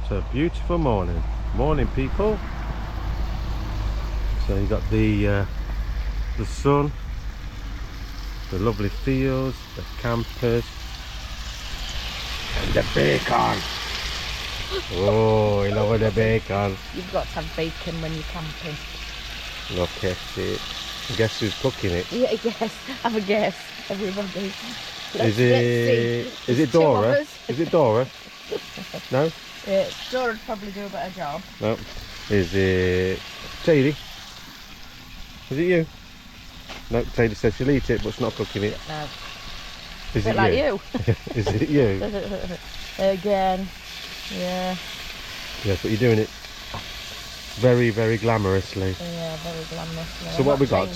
What a beautiful morning. Morning, people. So you got the sun, the lovely fields, the campers, and the bacon. Oh, I love the bacon. You've got to have bacon when you're camping. Look at it. Guess who's cooking it? Yeah, guess. Have a guess, everybody. Is it Dora? Is it Dora? No? Yeah, Dora would probably do a better job. No. Is it Sadie? Is it you? No, Sadie says she'll eat it, but she's not cooking it. No. Is a it bit like you? Is it you? Again. Yeah. Yes, but you're doing it very, very glamorously. Yeah, very glamorous. So what we got?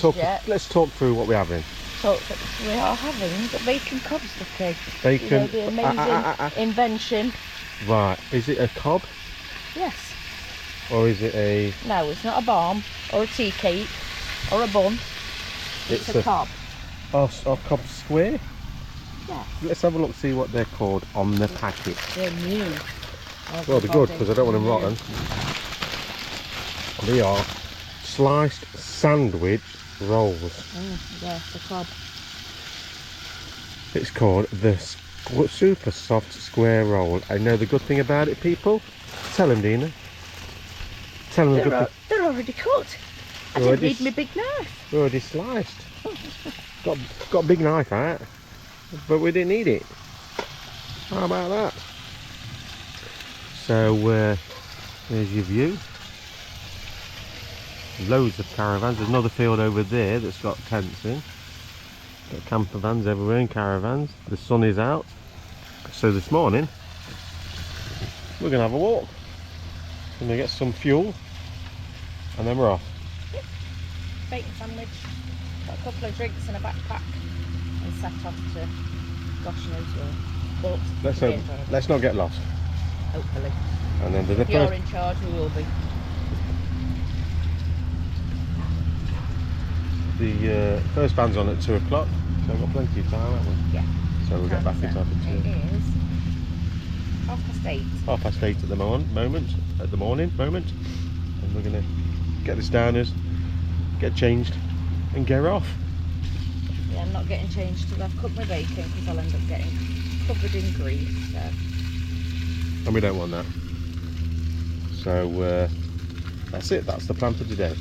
Let's talk through what we're having. So we are having the bacon cobster cake. Bacon. You know, the amazing invention. Right. Is it a cob? Yes. Or is it a... No, it's not a balm or a tea cake or a bun. It's a cob. Oh, a cob square? Yeah. Let's have a look, see what they're called on the packet. They're new. Well, they're good because I don't want them rotten. They are sliced sandwich rolls. Yeah, the cob. It's called the super soft square roll. I know the good thing about it, people. Tell them, Dina. Tell them the good thing. They're already cooked. I didn't need my big knife. They're already sliced. got a big knife out, but we didn't need it. How about that? So there's your view. Loads of caravans. There's another field over there that's got tents in. Got camper vans everywhere and caravans. The sun is out. So this morning we're going to have a walk. We're going to get some fuel and then we're off. Yep. Bacon sandwich. Got a couple of drinks in a backpack and set off to gosh knows where. But let's not get lost. Hopefully. And then if you're in charge, we will be. The first van's on at 2 o'clock, so we've got plenty of time, haven't we? Yeah. So we'll get back in time for 2. It is 8:30. 8:30 at the moment, and we're going to get this downers, get changed, and get off. Yeah, I'm not getting changed till I've cooked my bacon because I'll end up getting covered in grease. So. And we don't want that. So that's it. That's the plan for today.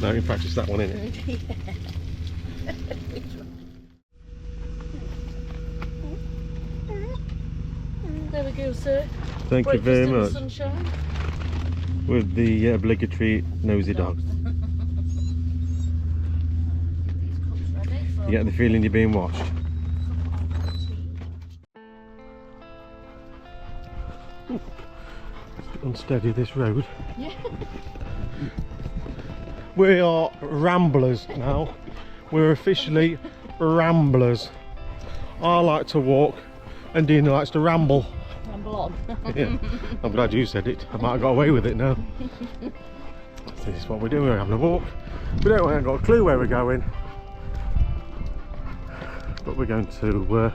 No, in practice that one, innit? There we go, sir. Thank you very in the much. Sunshine. With the obligatory nosy dog. You get the feeling you're being watched. Ooh, unsteady this road. Yeah. We are ramblers now. We're officially ramblers. I like to walk and Dina likes to ramble. Ramble on. Yeah. I'm glad you said it. I might have got away with it now. This is what we're doing. We're having a walk. We haven't got a clue where we're going. But we're going to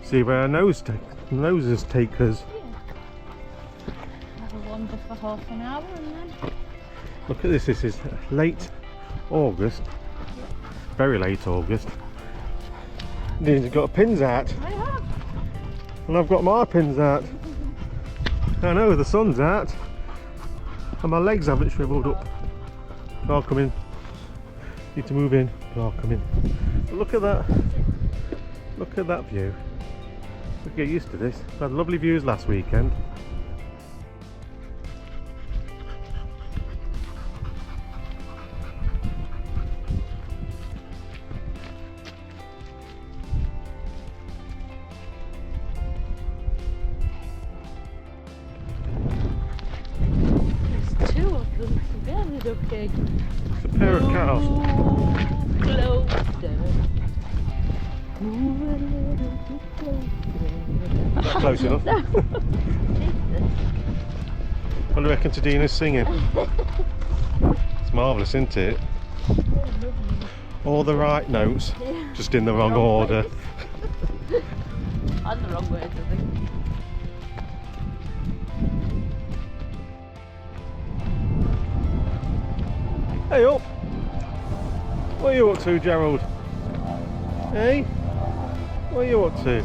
see where our noses take us. Have a wander for half an hour and then... Look at this. This is late August. Very late August. Dina's got pins out. I have. And I've got my pins out. I know, the sun's out. And my legs haven't shriveled up. I'll come in. Need to move in. I'll come in. But look at that. Look at that view. We get used to this. We had lovely views last weekend. Okay. It's a pair of cows. Not close enough. What do you reckon to Dina's singing? It's marvellous, isn't it? All the right notes, just in the wrong order. And the wrong words, I think. Hey up! What are you up to, Gerald? Hey? What are you up to?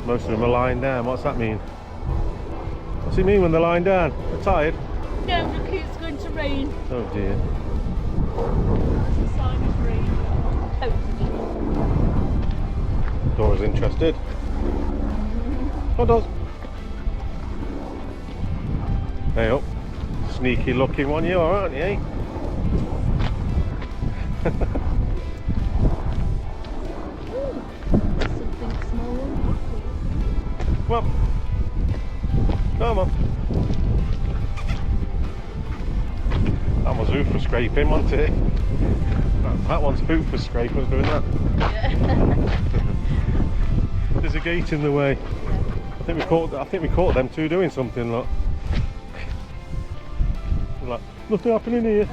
Most of them are lying down. What's that mean? What's it mean when they're lying down? They're tired? No, look, it's going to rain. Oh dear. It's a sign of rain. Hopefully. Dora's interested. Oh, Dora. Hey up. Sneaky looking one you are, aren't you, eh? Something small. Come on. Come on. That was hoof for scraping, wasn't it? That one's hoof for scraping, was doing that. Yeah. There's a gate in the way. I think we caught them two doing something, look. Like, nothing happening here.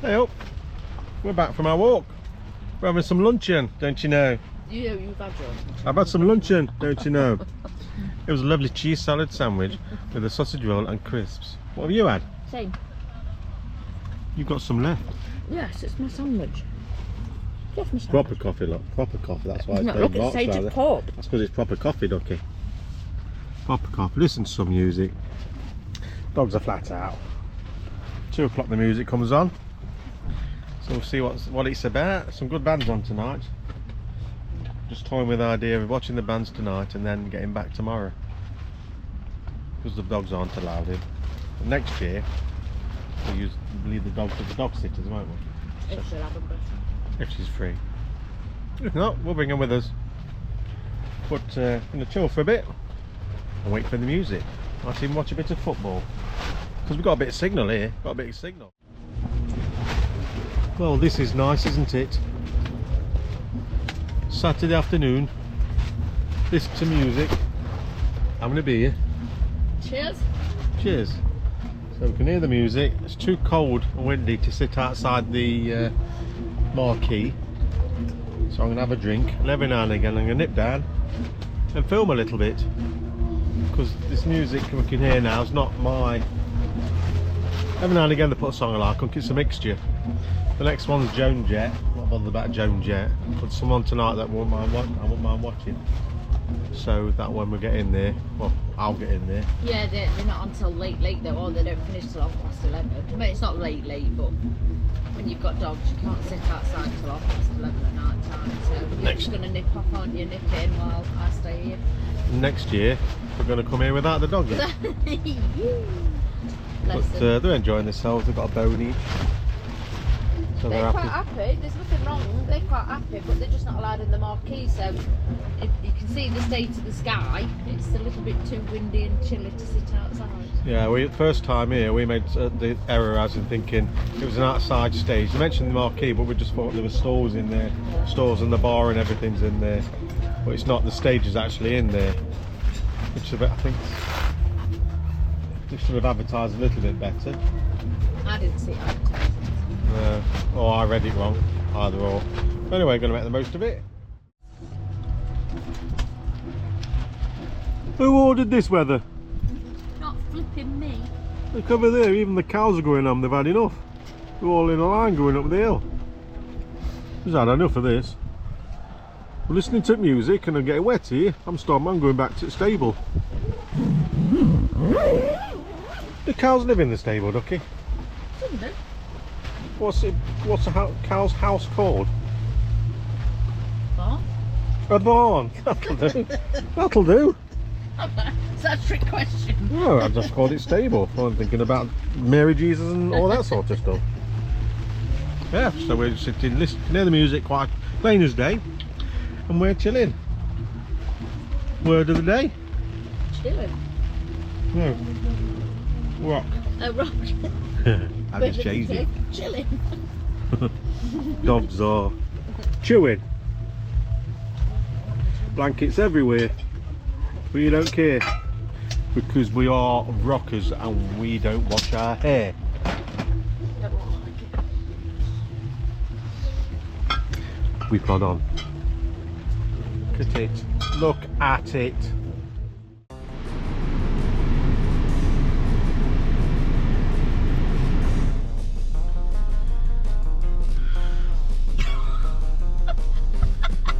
Hey up, we're back from our walk. We're having some luncheon, don't you know? You've had yours. I've had some luncheon, don't you know? It was a lovely cheese salad sandwich with a sausage roll and crisps. What have you had? Same. You've got some left. Yes, it's my sandwich. Yes, my Proper coffee, look. Proper coffee, that's why it's look, it's Sage Pub. That's because it's proper coffee, Ducky. Proper coffee. Listen to some music. Dogs are flat out. 2 o'clock the music comes on. So we'll see what it's about. Some good bands on tonight. Just toying with the idea of watching the bands tonight and then getting back tomorrow. Because the dogs aren't allowed in. But next year, we'll leave the dogs with the dog sitters, won't we? If she'll have them, If she's free. If not, we'll bring them with us. But going to chill for a bit and wait for the music. Might even watch a bit of football. Because we've got a bit of signal here. Got a bit of signal. Well, this is nice, isn't it? Saturday afternoon. Listen to music. Having a beer. Cheers. Cheers. So we can hear the music. It's too cold and windy to sit outside the marquee. So I'm going to have a drink. And every now and again I'm going to nip down and film a little bit. Because this music we can hear now is not my... Every now and again they put a song I like. I think it's a mixture. The next one's Joan Jett. I'm not bothered about Joan Jett. But someone tonight that I wouldn't mind watching. So that when we get in there, well, I'll get in there. Yeah, they're not until late though, or they don't finish till 11:30. I mean, it's not late, but when you've got dogs, you can't sit outside till 11:30 at night time. So you're just going to nip off, aren't you? Nip in while I stay here. Next year, we're going to come here without the dog yet. But they're enjoying themselves. They've got a bone each. So they're quite happy. There's nothing wrong. They're quite happy, but they're just not allowed in the marquee. So if you can see the state of the sky, it's a little bit too windy and chilly to sit outside. Yeah, first time here, we made the error as in thinking it was an outside stage. They mentioned the marquee, but we just thought there were stalls in there, stalls and the bar and everything's in there. But it's not. The stage is actually in there, which I think they should have advertised a little bit better. I didn't see it advertised. Or I read it wrong, either or. Anyway, going to make the most of it. Who ordered this weather? Not flipping me. Look over there, even the cows are going home, they've had enough. They're all in a line going up the hill. We've had enough of this. We're listening to music and I'm getting wet here. I'm going back to the stable. The cows live in the stable, Ducky. Some do. What's a cow's house called? What? A barn. That'll do. That'll do. Is that a trick question? No, I just called it stable. I'm thinking about Mary Jesus and all that sort of stuff. Yeah, so we're sitting, listening, hear the music quite plain as day, and we're chilling. Word of the day? Chilling. No. Rock. A rock. I just changed it. Chilling. Dogs are chewing. Blankets everywhere. But you don't care. Because we are rockers and we don't wash our hair. We plod on. Look at it. Look at it.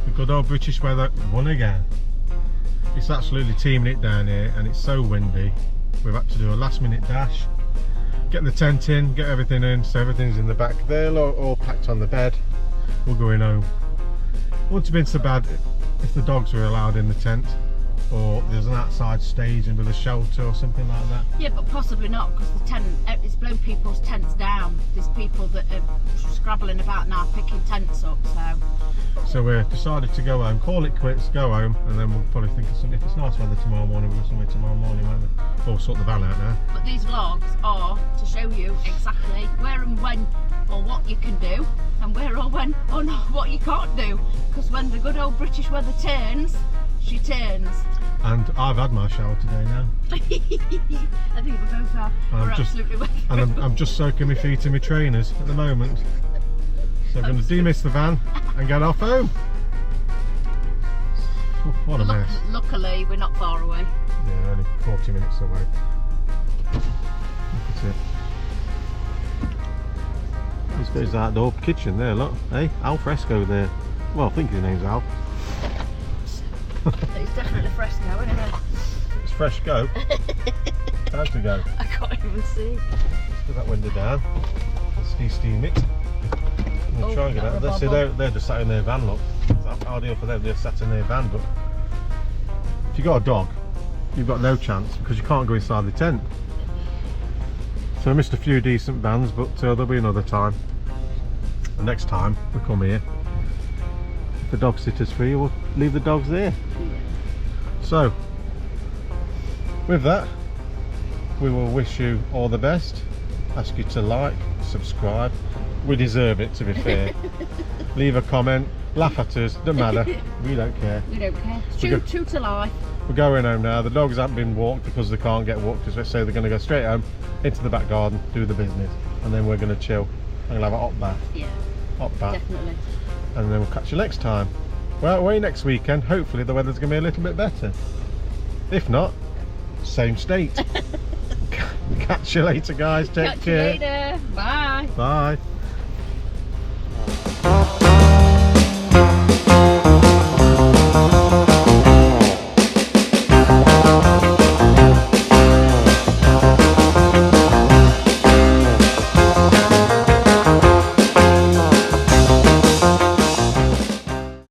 The good old British weather won again. It's absolutely teaming it down here and it's so windy. We've had to do a last minute dash. Get the tent in, get everything in, so everything's in the back there, all packed on the bed. We're going home. It wouldn't have been so bad if the dogs were allowed in the tent, or there's an outside stage and with a shelter or something like that. Yeah, but possibly not, because the tent, it's blown people's tents down. There's people that are scrabbling about now picking tents up, So we decided to go home, call it quits, go home, and then we'll probably think of something. If it's nice weather tomorrow morning, we'll go somewhere tomorrow morning, won't we? Or sort the van out now. But these vlogs are to show you exactly where and when or what you can do, and where or when or not what you can't do. Because when the good old British weather turns, she turns. And I've had my shower today now. I think we both are. We're absolutely wet. And I'm just soaking my feet in my trainers at the moment. So I'm going to demist the van and get off home. What a mess. Luckily, we're not far away. Yeah, only 40 minutes away. Look at it. There's the outdoor kitchen there, look. Hey, Al Fresco there. Well, I think his name's Al. It's definitely Fresco, isn't it? It's Fresco. Time to go. I can't even see. Let's put that window down. Let's steam it. We'll try and get out there. See, they're just sat in their van, look. It's ideal for them, they're sat in their van, but if you've got a dog, you've got no chance because you can't go inside the tent. So I missed a few decent vans, but there'll be another time. The next time we come here, if the dog sitter's free, we'll leave the dogs there. So, with that, we will wish you all the best. Ask you to like, subscribe. We deserve it, to be fair. Leave a comment, laugh at us, doesn't matter. We don't care. We don't care. True to life. We're going home now. The dogs haven't been walked because they can't get walked, so they're going to go straight home into the back garden, do the business, and then we're going to chill. I'm going to have a hot bath. Yeah. Hot bath. Definitely. And then we'll catch you next time. Well, away next weekend. Hopefully the weather's going to be a little bit better. If not, same state. Catch you later, guys. Take care. Catch you later. Bye. Bye.